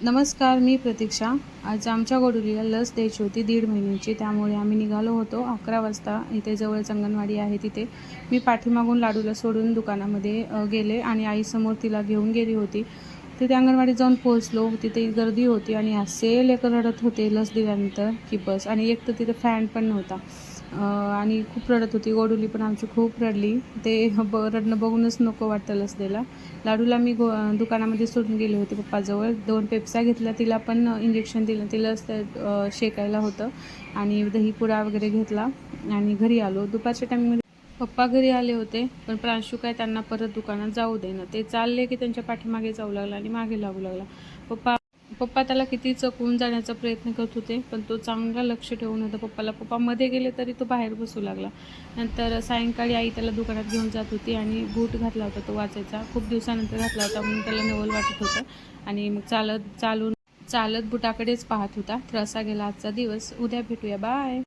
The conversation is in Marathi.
नमस्कार, मी प्रतीक्षा. आज आमच्या गोडुलीला लस द्यायची होती 1.5 महिन्याची. त्यामुळे आम्ही निघालो होतो 11 वाजता. इथे जवळच अंगणवाडी आहे तिथे. मी पाठीमागून लाडूला सोडून दुकानामध्ये गेले आणि आईसमोर तिला घेऊन गेली होती. तिथे अंगणवाडीत जाऊन पोहोचलो. तिथे गर्दी होती आणि असे लेकरं रडत होते लस दिल्यानंतर की बस. आणि एक तर तिथे फॅन पण नव्हता आणि खूप रडत होती. गोडुली पण आमची खूप रडली. ते रडणं बघूनच नको वाटतं लस द्यायला. लाडूला मी दुकानामध्ये सोडून गेले होते पप्पाजवळ. 2 पेप्स्या घेतल्या. तिला पण इंजेक्शन दिलं. तिला शेकायला होतं आणि दही पुडा वगैरे घेतला आणि घरी आलो. दुपारच्या टायमिंगमध्ये पप्पा घरी आले होते, पण प्रांशू काय त्यांना परत दुकानात जाऊ देईना. ते चालले की त्यांच्या पाठीमागे जाऊ लागला आणि मागे लागू लागला. पप्पा त्याला किती चकवून जाण्याचा प्रयत्न करत होते, पण तो चांगला लक्ष ठेवून होता पप्पाला. पप्पा मध्ये गेले तरी तो बाहेर बसू लागला. नंतर सायंकाळी आई त्याला दुकानात घेऊन जात होती आणि बूट घातला होता तो वाचायचा. खूप दिवसानंतर घातला होता म्हणून त्याला नवल वाटत होतं आणि मग चालत बुटाकडेच पाहत होता. तर असा गेला आजचा दिवस. उद्या भेटूया. बाय.